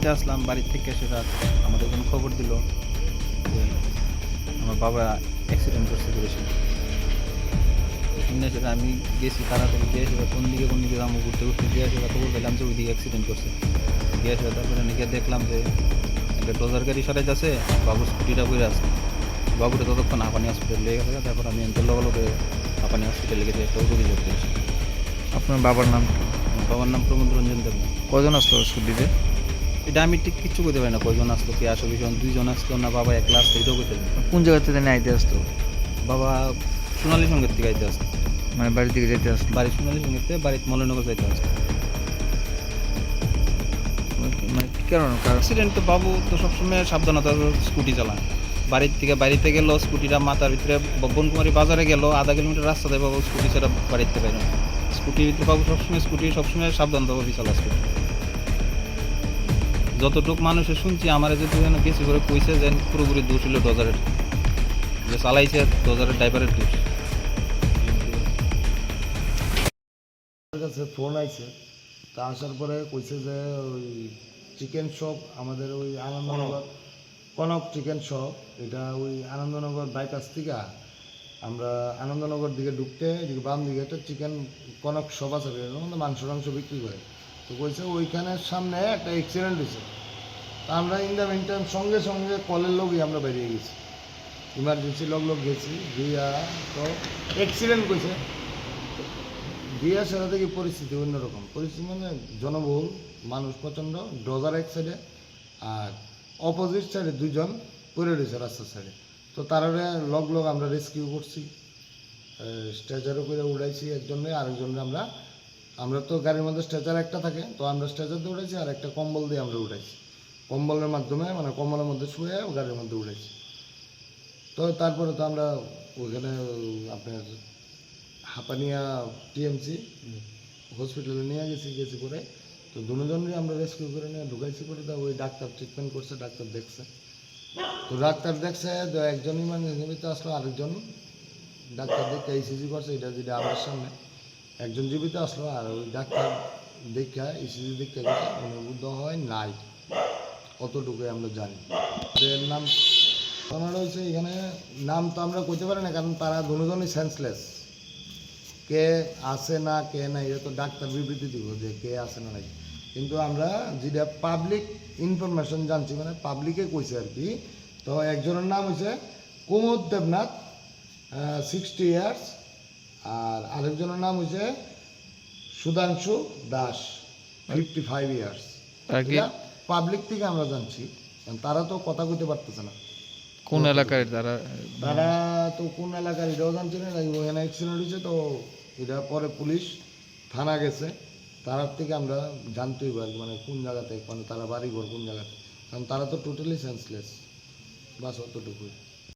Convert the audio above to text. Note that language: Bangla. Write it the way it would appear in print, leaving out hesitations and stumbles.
বাড়িতে আসলাম, বাড়ির থেকে এসে রাত আমাদের যখন খবর দিল যে আমার বাবা অ্যাক্সিডেন্ট করছে করেছিল, শুনে সেটা আমি গেছি তাড়াতাড়ি, গিয়ে এসে কোন দিকে যাবো ঘুরতে ঘুরতে গিয়ে এসে খবর পেলাম যে ওইদিকে অ্যাক্সিডেন্ট করছে। গিয়ে এসে তারপরে গিয়ে দেখলাম যে একটা ডোজার গাড়ি সরাই যাচ্ছে, বাবুর স্কুটিটা ঘুরে আছে। বাবুরে ততক্ষণ হাঁপানি হসপিটাল লেগে গেছে, তারপর আমি এনতে লগে লগে হাঁপানি হসপিটালে গেছি, একটা অভিযোগ দিয়েছি। আপনার বাবার নাম কি? আমার বাবার নাম প্রমোদ রঞ্জন দেবনা। কজন আসলো স্কুটিতে? এটা আমি ঠিক কিচ্ছু করতে পারি না, কয়জন আসলো কি আসো ভীষণ, দুইজন আসলো না বাবা একলা আসতো, এটাও করতে পারি না। কোন জায়গা থেকে আইতে আসতো? বাবা সোনালী সঙ্গের থেকে আইতে আসতো, মানে বাড়ি থেকে যেতে আসতো? বাড়ি সোনালী সঙ্গের থেকে বাড়িতে মলনগর যাইতে আসতো। মানে কি কারণ? অ্যাক্সিডেন্ট তো বাবু তো সবসময় সাবধানতার স্কুটি চালায়। বাড়িতে গেল স্কুটিটা মাথার ভিতরে, বনকুমারী বাজারে গেল, আধা কিলোমিটার রাস্তা দেয় বাবু স্কুটি ছাড়া বাড়িতে পারে না। স্কুটির ভিতরে বাবু সবসময় সাবধানতাভাবে চালা স্কুটি। যতটুকু মানুষের শুনছি আমার যদি বেশি করে কইছে যে পুরোপুরি দোষ হলো ডজারের, যে চালাইছে ডজারের ড্রাইভারের দোষ। আমার কাছে ফোন আইছে, তা আসার পরে কইছে যে ওই চিকেন শপ আমাদের ওই আনন্দনগর, কনক চিকেন শপ, এটা ওই আনন্দনগর বাইপাস থেকে আমরা আনন্দনগর দিকে ঢুকতে এদিকে বাম দিকে একটা চিকেন কনক শপ আছে, এর মধ্যে মাংস বিক্রি করে। তো কইছে ওইখানের সামনে একটা অ্যাক্সিডেন্ট হয়েছে। তা আমরা ইন দ্য মিন টাইম সঙ্গে সঙ্গে কলের লোকই আমরা বেরিয়ে গেছি, ইমার্জেন্সি লোক গেছি গিয়া। তো অ্যাক্সিডেন্ট কইছে দিয়া, সেটা থেকে পরিস্থিতি অন্যরকম পরিস্থিতি, মানে জনবহুল মানুষ প্রচণ্ড, ডজার এক সাইডে আর অপোজিট সাইডে দুইজন পড়ে রয়েছে রাস্তার সাইডে। তো তারা লগ আমরা রেস্কিউ করছি, স্ট্রেচারও করে উড়াইছি একজনে, আরেকজনে আমরা তো গাড়ির মধ্যে স্ট্রেচার একটা থাকে, তো আমরা স্ট্রেচার দিয়ে উড়াইছি, আর একটা কম্বল দিয়ে আমরা উঠাইছি, কম্বলের মাধ্যমে মানে কম্বলের মধ্যে শুয়ে গাড়ির মধ্যে উড়াইছি। তো তারপরে তো আমরা ওইখানে আপনার হাঁপানিয়া টিএমসি হসপিটালে নিয়ে গেছি করে। তো দুজনই আমরা রেস্কিউ করে নিয়ে ঢুকাইছি করে, তো ওই ডাক্তার ট্রিটমেন্ট করছে, ডাক্তার দেখছে। তো ডাক্তার দেখছে, তো একজন ইমার্জেন্সিতে আসলো, আরেকজন ডাক্তার দেখে ইসিজি করছে, এটা যেটা আমার সামনে একজন জীবিত আসলো, আর ওই ডাক্তার দেখা ইসিজি দেখে গেছে অনুভূত হয় নাই, অতটুকুই আমরা জানি। এর নাম আমার হয়েছে, এখানে নাম তো আমরা কইতে পারি না, কারণ তারা দুজনই সেন্সলেস। কে আছে না কে নাই এটা তো ডাক্তার বিবৃতি দিব যে কে আছে না নাই, কিন্তু আমরা যেটা পাবলিক ইনফরমেশন জানছি, মানে পাবলিকে কইছে আর কি। তো একজনের নাম হয়েছে কুমুদ দেবনাথ, 60 ইয়ার্স, আর আরেকজনের নাম হয়েছে সুধাংশু দাস, 55 ইয়ার্স। পাবলিক থেকে আমরা জানছি, কারণ তারা তো কথা কইতে পারতেছে না। কোন এলাকায় তারা তো কোন এলাকার এটাও জানছে না, ওখানে অ্যাক্সিডেন্ট হয়েছে, তো এটা পরে পুলিশ থানা গেছে, তার থেকে আমরা জানতেই পারি মানে কোন জায়গাতে, মানে তারা বাড়িঘর কোন জায়গাতে, কারণ তারা তো টোটালি সেন্সলেস, বাস অতটুকুই।